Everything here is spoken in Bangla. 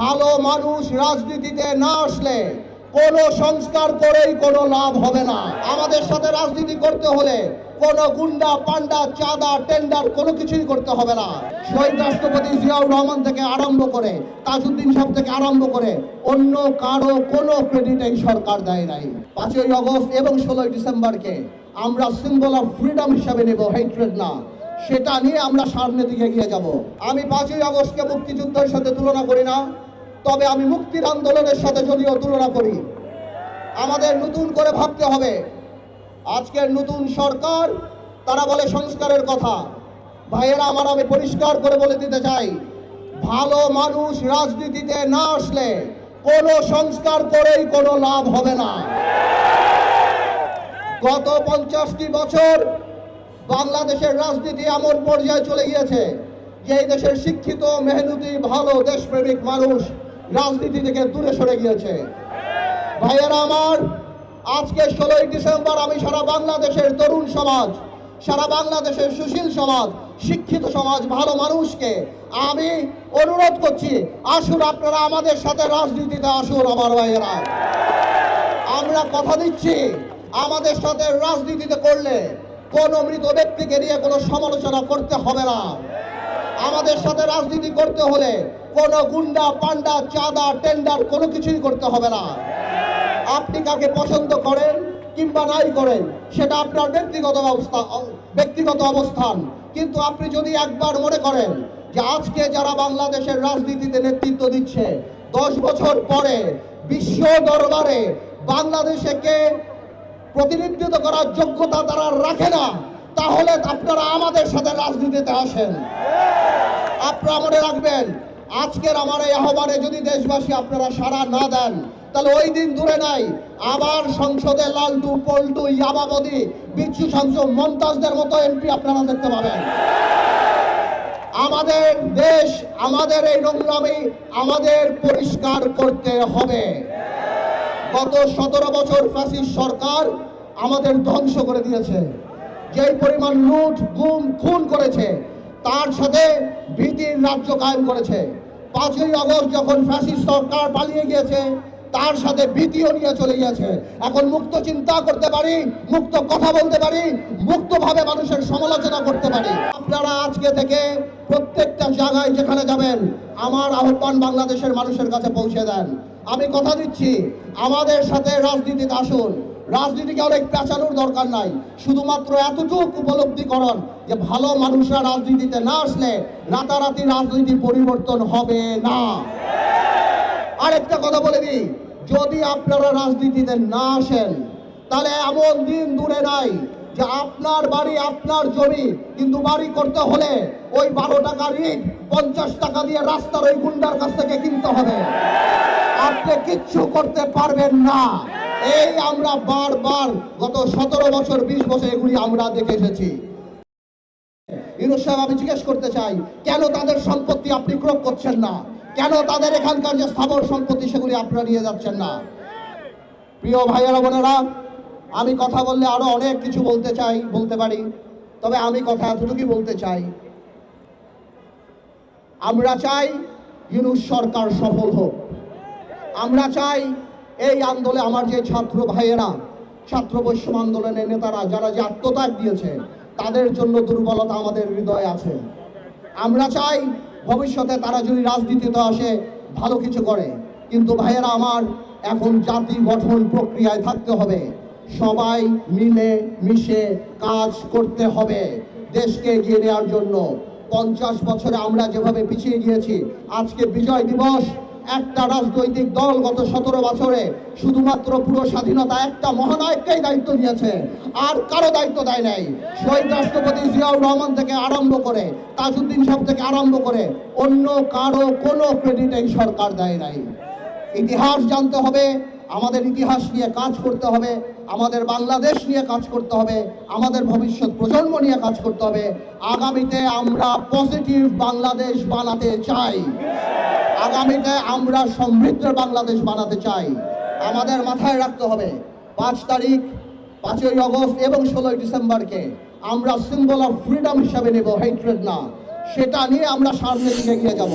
ভালো মানুষ রাজনীতিতে না আসলে কোনো সংস্কার করেই কোনো লাভ হবে না। আমাদের সাথে রাজনীতি করতে হলে কোনো গুন্ডা পান্ডা চাঁদা টেন্ডার কোনো কিছুই করতে হবে না। শহীদ রাষ্ট্রপতি জিয়াউর রহমান থেকে আরম্ভ করে তাজউদ্দিন সাহেব থেকে আরম্ভ করে অন্য কারো কোনো ক্রেডিট এই সরকার দেয় নাই। 5ই আগস্ট এবং 16ই ডিসেম্বরকে আমরা সিম্বল অফ ফ্রিডম হিসাবে নেব, হেট্রেড না। সেটা নিয়ে আমরা সামনের দিকে এগিয়ে যাব। আমি 5ই আগস্টকে মুক্তিযুদ্ধের সাথে তুলনা করি না, তবে আমি মুক্তির আন্দোলনের সাথে যদিও তুলনা করি। আমাদের নতুন করে ভাবতে হবে। আজকের নতুন সরকার তারা বলে সংস্কারের কথা। ভাইয়েরা আমার, আমি পরিষ্কার করে বলে দিতে চাই, ভালো মানুষ রাজনীতিতে না আসলে কোনো সংস্কার করেই কোনো লাভ হবে না। গত 50টি বছর বাংলাদেশের রাজনীতি এমন পর্যায়ে চলে গিয়েছে যে এই দেশের শিক্ষিত মেহনতি ভালো দেশপ্রেমিক মানুষ রাজনীতি থেকে দূরে সরে গিয়েছে। ভাইয়েরা আমার, আজকে 16ই ডিসেম্বর আমি সারা বাংলাদেশের তরুণ সমাজ, সারা বাংলাদেশের সুশীল সমাজ, শিক্ষিত সমাজ, ভালো মানুষকে আমি অনুরোধ করছি, আসুন আপনারা আমাদের সাথে রাজনীতিতে আসুন। আমার ভাইয়েরা, আমরা কথা দিচ্ছি, আমাদের সাথে রাজনীতিতে করলে কোনো মৃত ব্যক্তিকে নিয়ে কোনো সমালোচনা করতে হবে না। আমাদের সাথে রাজনীতি করতে হলে কোনো গুন্ডা পান্ডা চাঁদা টেন্ডার কোনো কিছুই করতে হবে না। আপনি কাকে পছন্দ করেন কিংবা নাই করেন সেটা আপনার ব্যক্তিগত অবস্থান, কিন্তু আপনি যদি একবার মনে করেন যে আজকে যারা বাংলাদেশের রাজনীতিতে নেতৃত্ব দিচ্ছে 10 বছর পরে বিশ্ব দরবারে বাংলাদেশকে প্রতিনিধিত্ব করার যোগ্যতা তারা রাখে না, তাহলে আপনারা আমাদের সাথে রাজনীতিতে আসেন। আপনারা মনে রাখবেন, আজকের আমার এই আহ্বানে যদি দেশবাসী আপনারা সাড়া না দেন, তাহলে ওই দিন দূরে নাই আবার সংসদে লালটু পল্টু ইয়াবাবদি বিচ্ছু শামসু মমতাজদের মতো এমপি আপনারা দেখতে পাবেন। আমাদের দেশ, আমাদের এই নোংরামি আমাদের পরিষ্কার করতে হবে। গত 17 বছর ফ্যাসিস্ট সরকার আমাদের ধ্বংস করে দিয়েছে। যেই পরিমাণ লুট গুম খুন করেছে তার সাথে ভীতির রাজ্য কায়েম করেছে। 5ই আগস্ট যখন ফ্যাসিস্ট সরকার পালিয়ে গিয়েছে তার সাথে ভীতিও নিয়ে চলে গিয়েছে। এখন মুক্ত চিন্তা করতে পারি, মুক্ত কথা বলতে পারি, মুক্তভাবে মানুষের সমালোচনা করতে পারি। আপনারা আজকে থেকে প্রত্যেকটা জায়গায় যেখানে যাবেন আমার আহ্বান বাংলাদেশের মানুষের কাছে পৌঁছে দেন। আমি কথা দিচ্ছি, আমাদের সাথে রাজনীতিতে আসুন। রাজনীতিকে অনেক পেঁচানোর দরকার নাই, শুধুমাত্র এতটুকু উপলব্ধি করুন যে ভালো মানুষরা রাজনীতিতে না আসলে রাতারাতি রাজনীতি পরিবর্তন হবে না। আরেকটা কথা বলে দিই, যদি আপনারা রাজনীতিতে না আসেন তাহলে এমন দিন দূরে নাই যে আপনার বাড়ি আপনার জমি, কিন্তু বাড়ি করতে হলে ওই 12 টাকার ইট 50 টাকা দিয়ে রাস্তার ওই গুন্ডার কাছ থেকে কিনতে হবে। আপনি কিচ্ছু করতে পারবেন না। এই আমরা বারবার গত 17 বছর 20 বছর এগুলি আমরা দেখে এসেছি। ইউনূস সাহেব, আমি জিজ্ঞেস করতে চাই, কেন তাদের সম্পত্তি আপনি ক্রয় করছেন না? কেন তাদের এখানকার যে স্থাবর সম্পত্তি সেগুলি আপনারা নিয়ে যাচ্ছেন না? প্রিয় ভাইয়েরা বোনেরা, আমি কথা বললে আরো অনেক কিছু বলতে পারি, তবে আমি কথা এতটুকুই বলতে চাই, আমরা চাই ইউনূস সরকার সফল হোক। আমরা চাই এই আন্দোলনে আমার যে ছাত্র ভাইয়েরা, ছাত্র বৈষম্য আন্দোলনের নেতারা যারা যে আত্মত্যাগ দিয়েছে তাদের জন্য দুর্বলতা আমাদের হৃদয়ে আছে। আমরা চাই ভবিষ্যতে তারা যদি রাজনীতিতে আসে ভালো কিছু করে, কিন্তু ভাইয়েরা আমার, এখন জাতি গঠন প্রক্রিয়ায় থাকতে হবে। সবাই মিলে মিশে কাজ করতে হবে দেশকে এগিয়ে নেওয়ার জন্য। 50 বছরে আমরা যেভাবে পিছিয়ে গিয়েছি, আজকে বিজয় দিবস একটা রাজনৈতিক দল গত 17 বছরে শুধুমাত্র পুরো স্বাধীনতা একটা মহানায়ককেই দায়িত্ব দিয়েছে, আর কারো দায়িত্ব দেয় নাই। শহীদ রাষ্ট্রপতি জিয়াউর রহমান থেকে আরম্ভ করে তাজউদ্দিন সাহেব থেকে আরম্ভ করে অন্য কারো কোনো ক্রেডিট এই সরকার দেয় নাই। ইতিহাস জানতে হবে, আমাদের ইতিহাস নিয়ে কাজ করতে হবে, আমাদের বাংলাদেশ নিয়ে কাজ করতে হবে, আমাদের ভবিষ্যৎ প্রজন্ম নিয়ে কাজ করতে হবে। আগামীতে আমরা পজিটিভ বাংলাদেশ বানাতে চাই, আগামীতে আমরা সমৃদ্ধ বাংলাদেশ বানাতে চাই। আমাদের মাথায় রাখতে হবে 5 তারিখ, 5ই আগস্ট এবং 16ই ডিসেম্বরকে আমরা সিম্বল অফ ফ্রিডম হিসাবে নেব, হেট্রেড না। সেটা নিয়ে আমরা সামনের দিকে এগিয়ে যাব।